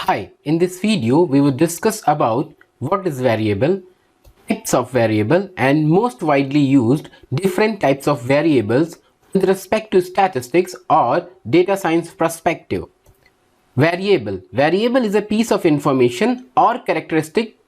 Hi, in this video we will discuss about what is variable, types of variable and most widely used different types of variables with respect to statistics or data science perspective. Variable is a piece of information or characteristic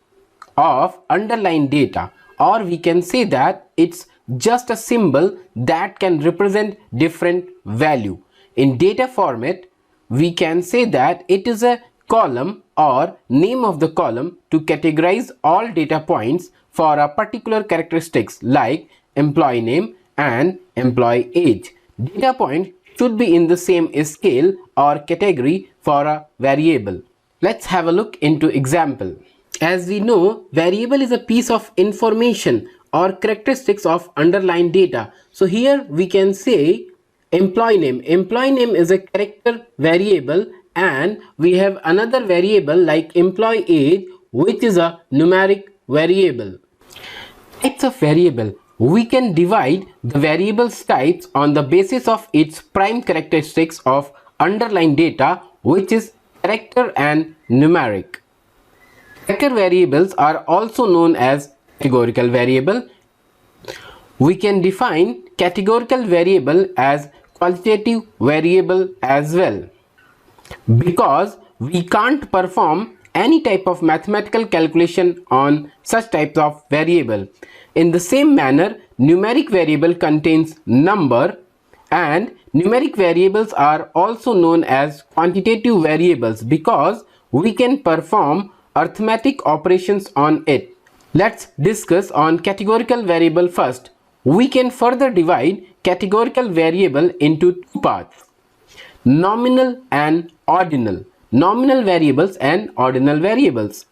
of underlying data, or we can say that it's just a symbol that can represent different value. In data format, we can say that it is a column or name of the column to categorize all data points for a particular characteristics like employee name and employee age. Data points should be in the same scale or category for a variable. Let's have a look into example. As we know, variable is a piece of information or characteristics of underlying data. So here we can say employee name. Employee name is a character variable, and we have another variable like employee age, which is a numeric variable. Types of variable. We can divide the variables types on the basis of its prime characteristics of underlying data, which is character and numeric. Character variables are also known as categorical variable. We can define categorical variable as qualitative variable as well, because we can't perform any type of mathematical calculation on such types of variable. In the same manner, numeric variable contains number, and numeric variables are also known as quantitative variables because we can perform arithmetic operations on it. Let's discuss on categorical variable first. We can further divide categorical variable into two parts: nominal and ordinal. Nominal variables and ordinal variables.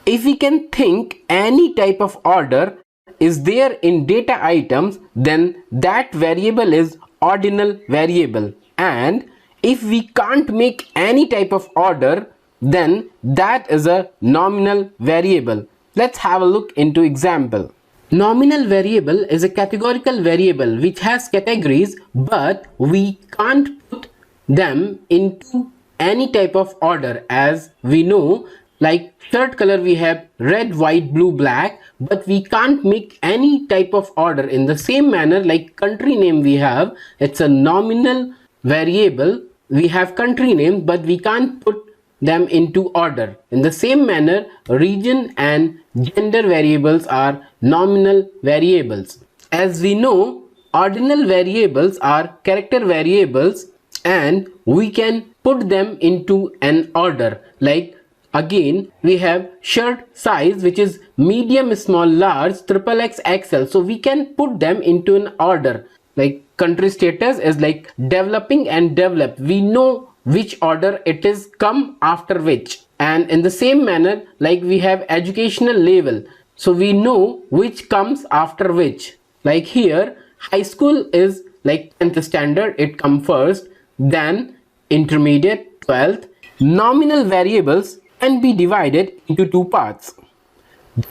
If we can think any type of order is there in data items, then that variable is ordinal variable, and if we can't make any type of order, then that is a nominal variable. Let's have a look into example. Nominal variable is a categorical variable which has categories, but we can't put them into any type of order. As we know, like shirt color we have red, white, blue, black, but we can't make any type of order. In the same manner, like country name we have, it's a nominal variable. We have country name, but we can't put them into order. In the same manner, region and gender variables are nominal variables. As we know, ordinal variables are character variables, and we can put them into an order. Like again, we have shirt size, which is medium, small, large, triple X, XL. So we can put them into an order. Like country status is like developing and developed. We know which order it is come after which. And in the same manner, like we have educational level, so we know which comes after which. Like here, high school is like 10th standard, it comes first, then intermediate, 12th. Nominal variables can be divided into two parts: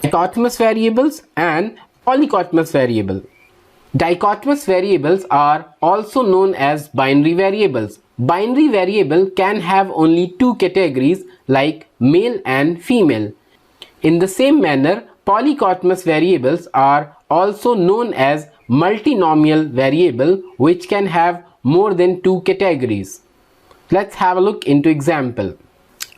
dichotomous variables and polychotomous variable. Dichotomous variables are also known as binary variables. Binary variable can have only two categories like male and female. In the same manner, polychotomous variables are also known as multinomial variable, which can have more than two categories. Let's have a look into example.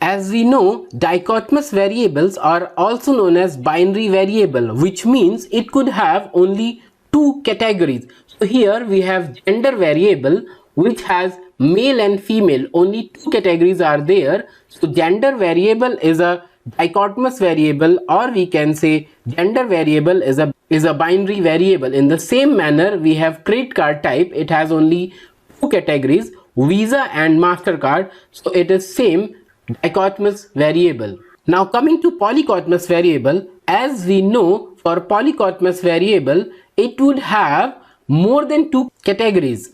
As we know, dichotomous variables are also known as binary variable, which means it could have only two categories. So here we have gender variable, which has male and female. Only two categories are there. So gender variable is a dichotomous variable, or we can say gender variable is a binary variable. In the same manner, we have credit card type. It has only two categories, Visa and MasterCard. So it is same dichotomous variable. Now coming to polychotomous variable, as we know, for polychotomous variable, it would have more than two categories.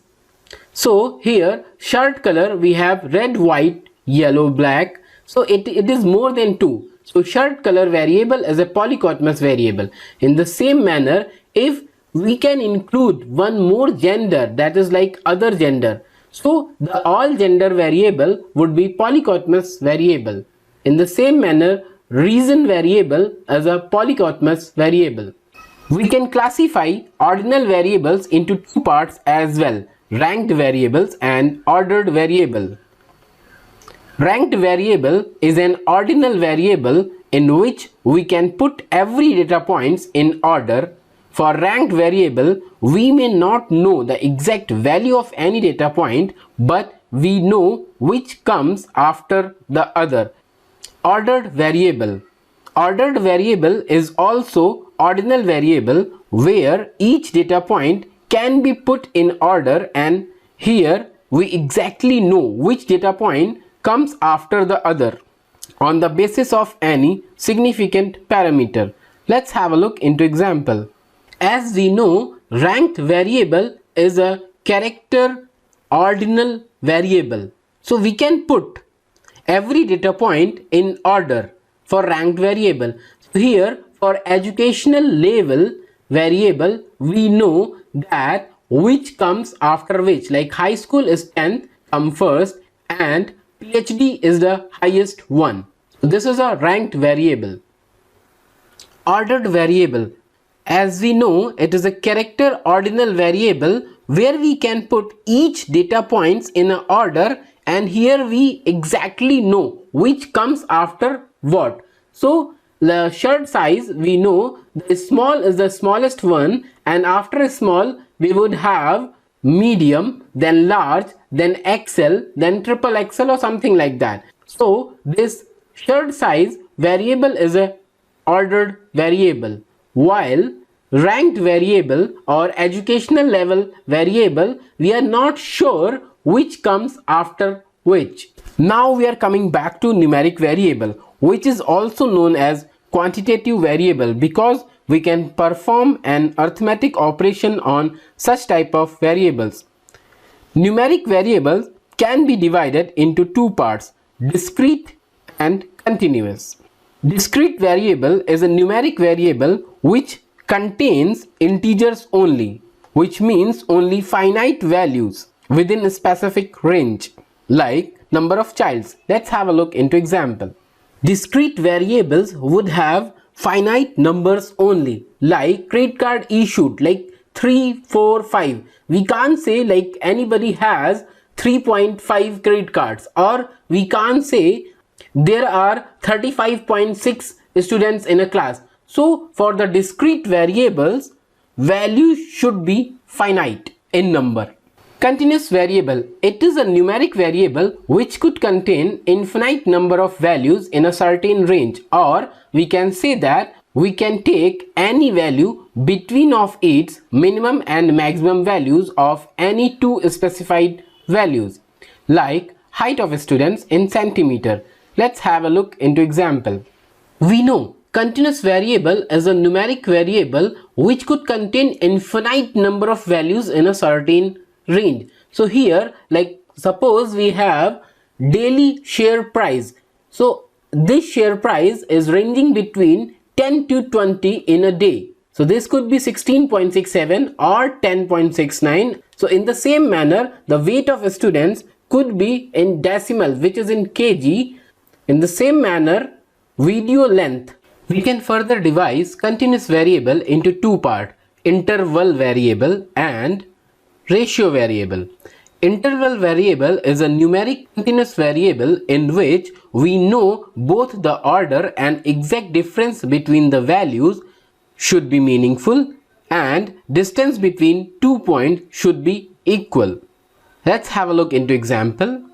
So here shirt color we have red, white, yellow, black. So it is more than two. So shirt color variable is a polychotomous variable. In the same manner, if we can include one more gender, that is like other gender, So the all gender variable would be polycotomous variable. In the same manner, reason variable is a polycotomous variable. We can classify ordinal variables into two parts as well, ranked variables and ordered variable. Ranked variable is an ordinal variable in which we can put every data points in order. For ranked variable, we may not know the exact value of any data point, but we know which comes after the other. Ordered variable. Ordered variable is also ordinal variable where each data point can be put in order, and here we exactly know which data point comes after the other on the basis of any significant parameter. Let's have a look into example. As we know, ranked variable is a character ordinal variable. So we can put every data point in order for ranked variable. So here for educational level variable, we know that which comes after which, like high school is 10th come first and PhD is the highest one. So this is a ranked variable. Ordered variable, as we know, it is a character ordinal variable where we can put each data points in an order, and here we exactly know which comes after what. So the shirt size, we know the small is the smallest one, and after small we would have medium, then large, then XL, then triple XL or something like that. So this shirt size variable is a ordered variable, while ranked variable or educational level variable, we are not sure which comes after which. Now we are coming back to numeric variable, which is also known as quantitative variable because we can perform an arithmetic operation on such type of variables. Numeric variables can be divided into two parts, discrete and continuous. Discrete variable is a numeric variable which contains integers only, which means only finite values within a specific range, like number of childs. Let's have a look into example. Discrete variables would have finite numbers only, like credit card issued, like 3, 4, 5. We can't say like anybody has 3.5 credit cards, or we can't say there are 35.6 students in a class. So for the discrete variables, values should be finite in number. Continuous variable, it is a numeric variable which could contain infinite number of values in a certain range, or we can say that we can take any value between of its minimum and maximum values of any two specified values, like height of students in centimeter. Let's have a look into example. We know continuous variable is a numeric variable which could contain infinite number of values in a certain range. So here, like suppose we have daily share price. So this share price is ranging between 10 to 20 in a day. So this could be 16.67 or 10.69. So in the same manner, the weight of students could be in decimal, which is in kg. In the same manner, video length. We can further devise continuous variable into two parts, interval variable and ratio variable. Interval variable is a numeric continuous variable in which we know both the order and exact difference between the values should be meaningful and distance between 2 points should be equal. Let's have a look into example.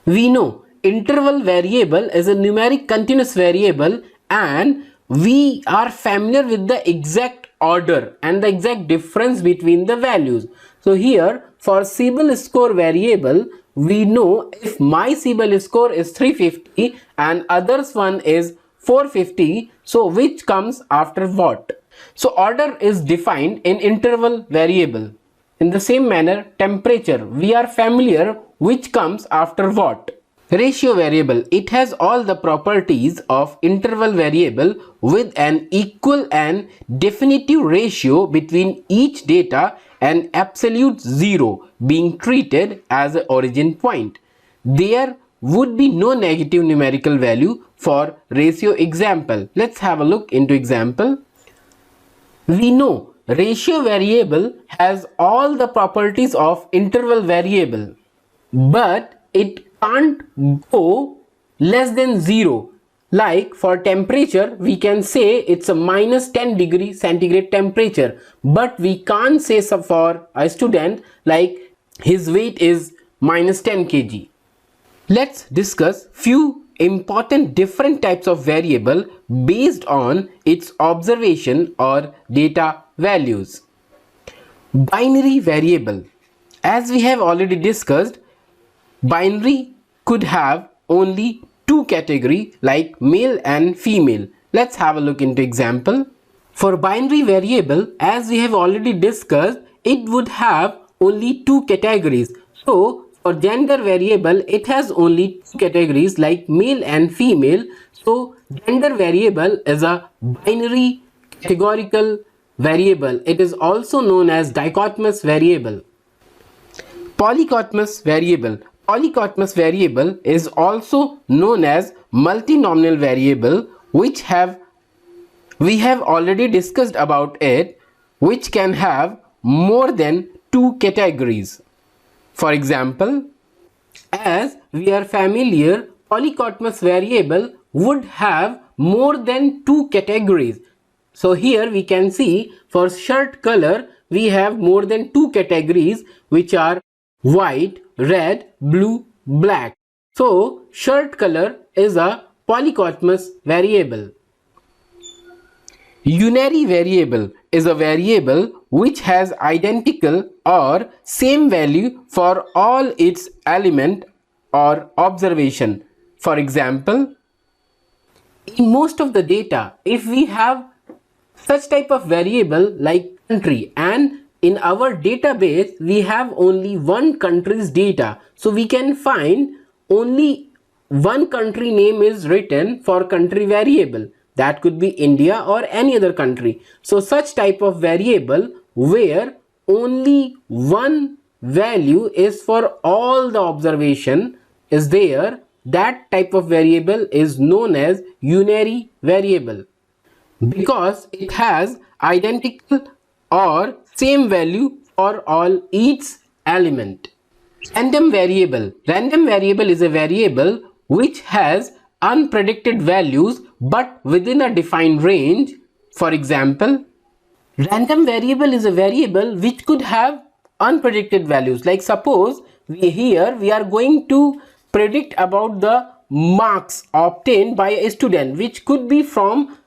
We know interval variable is a numeric continuous variable and we are familiar with the exact order and the exact difference between the values. So here for CIBIL score variable, we know if my CIBIL score is 350 and others one is 450, so which comes after what? So order is defined in interval variable. In the same manner, temperature, we are familiar which comes after what? Ratio variable, it has all the properties of interval variable with an equal and definitive ratio between each data and absolute 0 being treated as an origin point. There would be no negative numerical value for ratio example. Let's have a look into example. We know ratio variable has all the properties of interval variable, but it can't go less than 0. Like for temperature, we can say it's a minus 10 degree centigrade temperature, but we can't say so for a student like his weight is minus 10 kg. Let's discuss few important different types of variable based on its observation or data values. Binary variable. As we have already discussed, binary could have only two categories like male and female. Let's have a look into example. For binary variable, as we have already discussed, it would have only two categories. So for gender variable, it has only two categories like male and female. So gender variable is a binary categorical variable. It is also known as dichotomous variable. Polychotomous variable. Polychotomous variable is also known as multinomial variable, which we have already discussed about it, which can have more than two categories. For example, as we are familiar, polychotomous variable would have more than two categories. So here we can see for shirt color we have more than two categories, which are white, red, blue, black. So shirt color is a polychotomous variable. Unary variable is a variable which has identical or same value for all its element or observation. For example, in most of the data, if we have such type of variable like country, and in our database we have only one country's data, so we can find only one country name is written for country variable. That could be India or any other country. So such type of variable where only one value is for all the observation is there, that type of variable is known as unary variable, because it has identical or same value for all each element. Random variable. Random variable is a variable which has unpredicted values but within a defined range. For example, random variable is a variable which could have unpredicted values. Like suppose we are going to predict about the marks obtained by a student, which could be from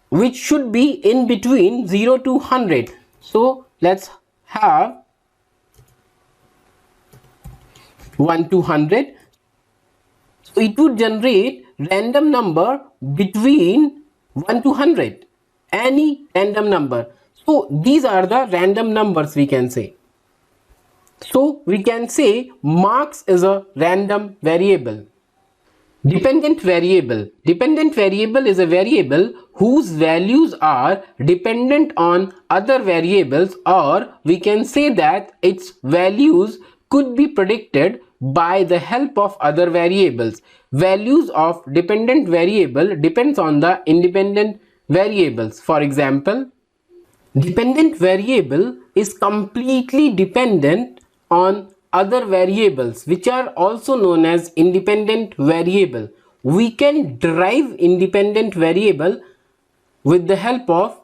which should be in between 0 to 100. So let's have 1 to 100. So it would generate random number between 1 to 100, any random number. So these are the random numbers we can say. So we can say marks is a random variable. Dependent variable. Dependent variable is a variable whose values are dependent on other variables, or we can say that its values could be predicted by the help of other variables. Values of dependent variable depends on the independent variables. For example, dependent variable is completely dependent on other variables, which are also known as independent variable. We can derive independent variable with the help of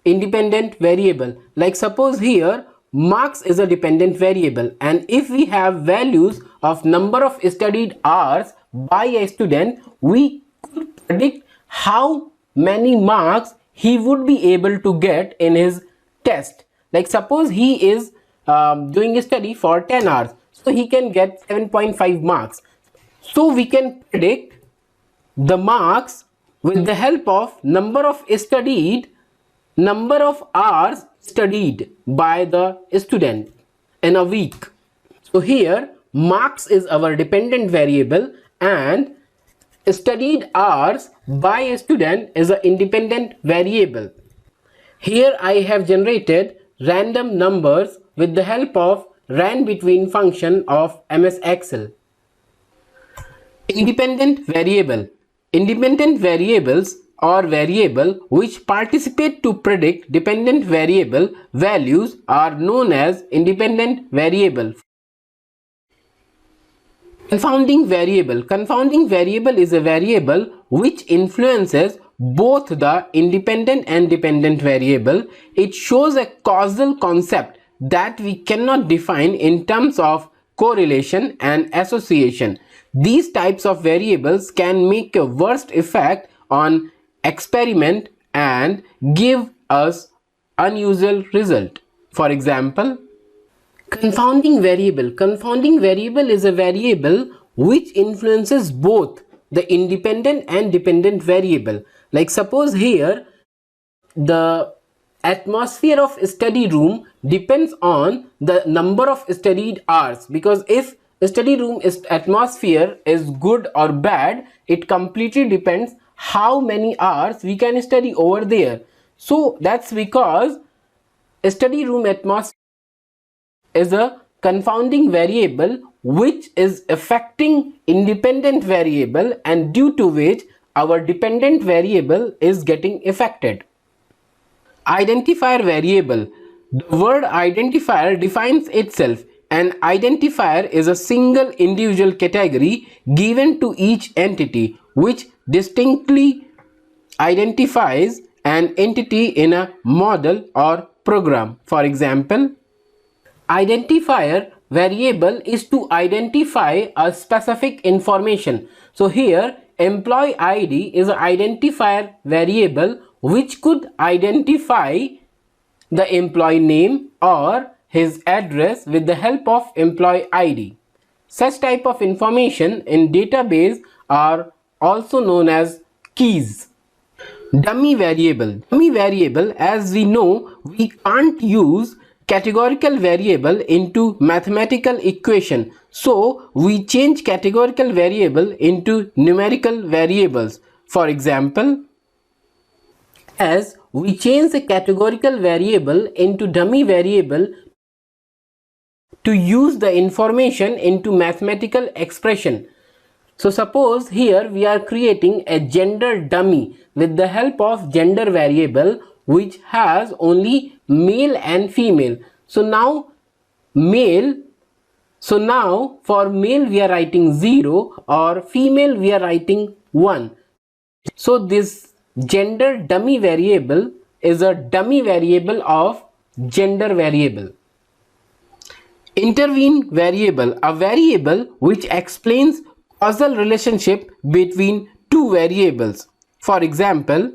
independent variable. Like suppose here marks is a dependent variable, and if we have values of number of studied hours by a student, we could predict how many marks he would be able to get in his test. Like suppose he is doing a study for 10 hours, so he can get 7.5 marks. So we can predict the marks with the help of number of hours studied by the student in a week. So here marks is our dependent variable and studied hours by a student is an independent variable. Here I have generated random numbers with the help of ran between function of MS Excel. Independent variable. Independent variables or variable which participate to predict dependent variable values are known as independent variable. Confounding variable. Confounding variable is a variable which influences both the independent and dependent variable. It shows a causal concept that we cannot define in terms of correlation and association. These types of variables can make a worst effect on experiment and give us unusual result. For example, confounding variable. Confounding variable is a variable which influences both the independent and dependent variable. Like suppose here the atmosphere of study room depends on the number of studied hours, because if study room atmosphere is good or bad, it completely depends how many hours we can study over there. So that's because study room atmosphere is a confounding variable which is affecting independent variable, and due to which our dependent variable is getting affected. Identifier variable. The word identifier defines itself. An identifier is a single individual category given to each entity which distinctly identifies an entity in a model or program. For example, identifier variable is to identify a specific information. So here employee ID is an identifier variable which could identify the employee name or his address with the help of employee ID. Such type of information in database are also known as keys. Dummy variable. Dummy variable, as we know, we can't use categorical variable into mathematical equation, so we change categorical variable into numerical variables. For example, as we change the categorical variable into dummy variable to use the information into mathematical expression. So suppose here we are creating a gender dummy with the help of gender variable which has only male and female. So now for male we are writing 0, or female we are writing 1. So this gender dummy variable is a dummy variable of gender variable. Intervene variable, a variable which explains causal relationship between two variables. For example,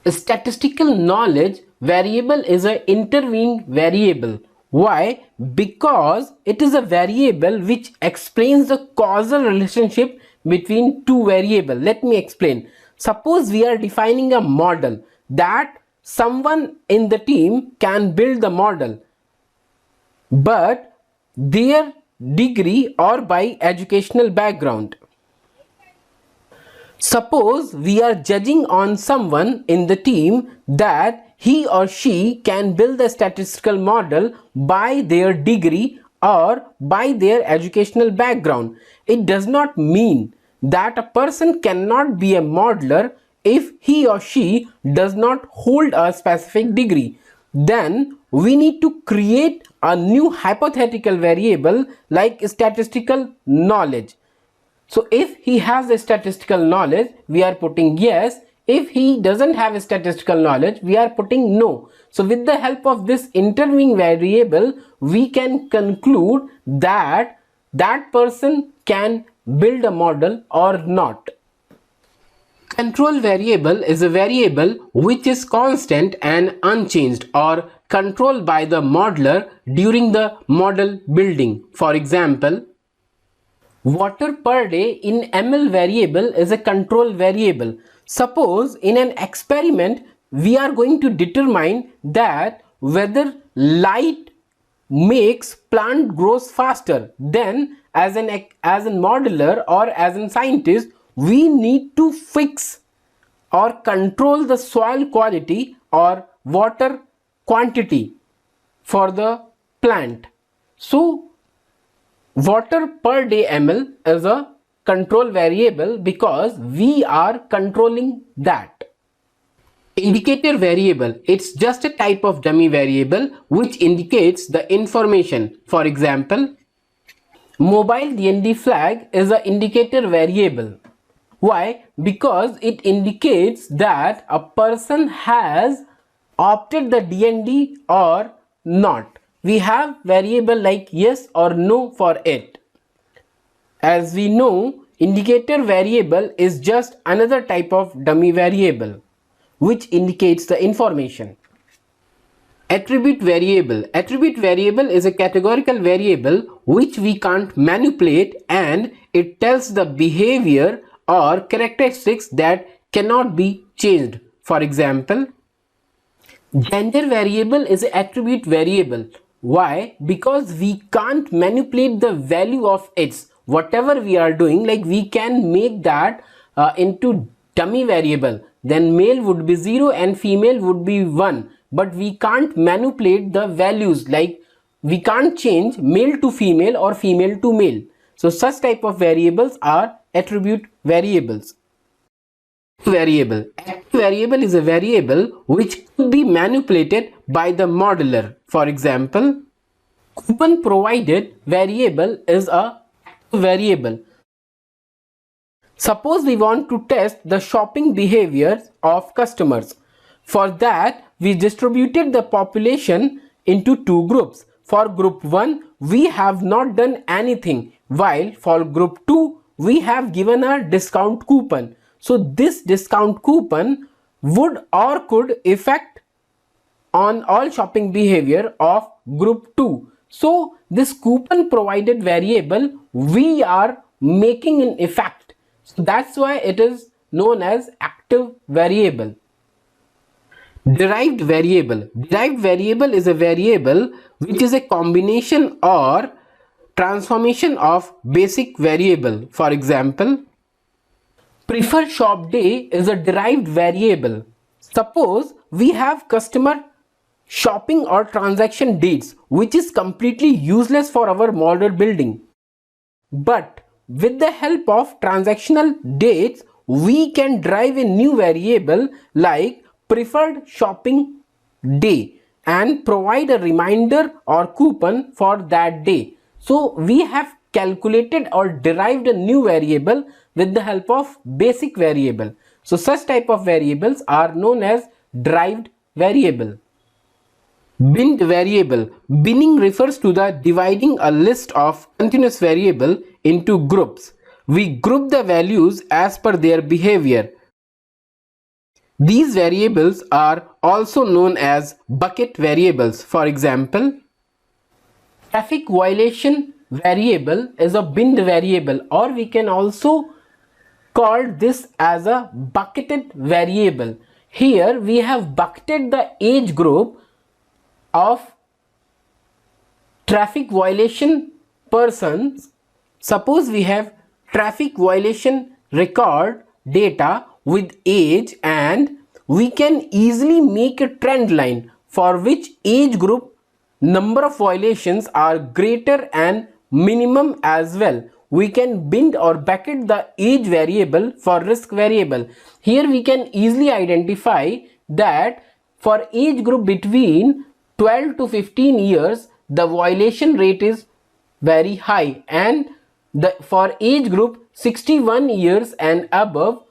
statistical knowledge variable is an intervene variable. Why? Because it is a variable which explains the causal relationship between two variables. Let me explain. Suppose we are defining a model that someone in the team can build the model, but their degree or by educational background. Suppose we are judging on someone in the team that he or she can build a statistical model by their degree or by their educational background. It does not mean that a person cannot be a modeler if he or she does not hold a specific degree. Then we need to create a new hypothetical variable like statistical knowledge. So if he has a statistical knowledge, we are putting yes. If he doesn't have a statistical knowledge, we are putting no. So with the help of this intervening variable, we can conclude that that person can build a model or not. Control variable is a variable which is constant and unchanged or controlled by the modeler during the model building. For example, water per day in ml variable is a control variable. Suppose in an experiment we are going to determine that whether light makes plant grows faster. Then as a modeler or as a scientist, we need to fix or control the soil quality or water quantity for the plant. So water per day ml is a control variable because we are controlling that. Indicator variable, it's just a type of dummy variable which indicates the information. For example, mobile DND flag is an indicator variable. Why? Because it indicates that a person has opted the DND or not. We have variable like yes or no for it. As we know, indicator variable is just another type of dummy variable which indicates the information. Attribute variable. Attribute variable is a categorical variable which we can't manipulate, and it tells the behavior or characteristics that cannot be changed. For example, gender variable is an attribute variable. Why? Because we can't manipulate the value of its. Whatever we are doing, like we can make that into dummy variable, then male would be 0 and female would be 1, but we can't manipulate the values, like we can't change male to female or female to male. So such type of variables are attribute variables. Variable. Active variable is a variable which could be manipulated by the modeler. For example, coupon provided variable is a variable. Suppose we want to test the shopping behaviors of customers. For that, we distributed the population into two groups. For group 1, we have not done anything, while for group 2, we have given a discount coupon. So this discount coupon would or could affect on all shopping behavior of group 2. So this coupon provided variable we are making in effect. So that's why it is known as active variable. Derived variable. Derived variable is a variable which is a combination or transformation of basic variable. For example, preferred shop day is a derived variable. Suppose we have customer shopping or transaction dates which is completely useless for our model building, but with the help of transactional dates we can derive a new variable like preferred shopping day and provide a reminder or coupon for that day. So we have calculated or derived a new variable with the help of basic variable. So such type of variables are known as derived variable. Binned variable. Binning refers to the dividing a list of continuous variable into groups. We group the values as per their behavior. These variables are also known as bucket variables. For example, traffic violation variable is a binned variable, or we can also call this as a bucketed variable. Here we have bucketed the age group of traffic violation persons. Suppose we have traffic violation record data with age, and we can easily make a trend line for which age group number of violations are greater and minimum as well. We can bind or bucket the age variable for risk variable. Here we can easily identify that for age group between 12 to 15 years the violation rate is very high, and for age group 61 years and above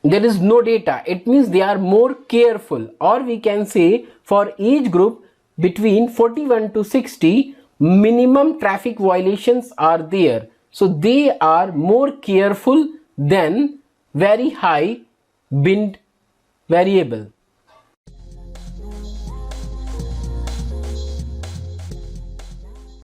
there is no data. It means they are more careful. Or we can say for age group between 41 to 60 minimum traffic violations are there, so they are more careful than very high binned variable.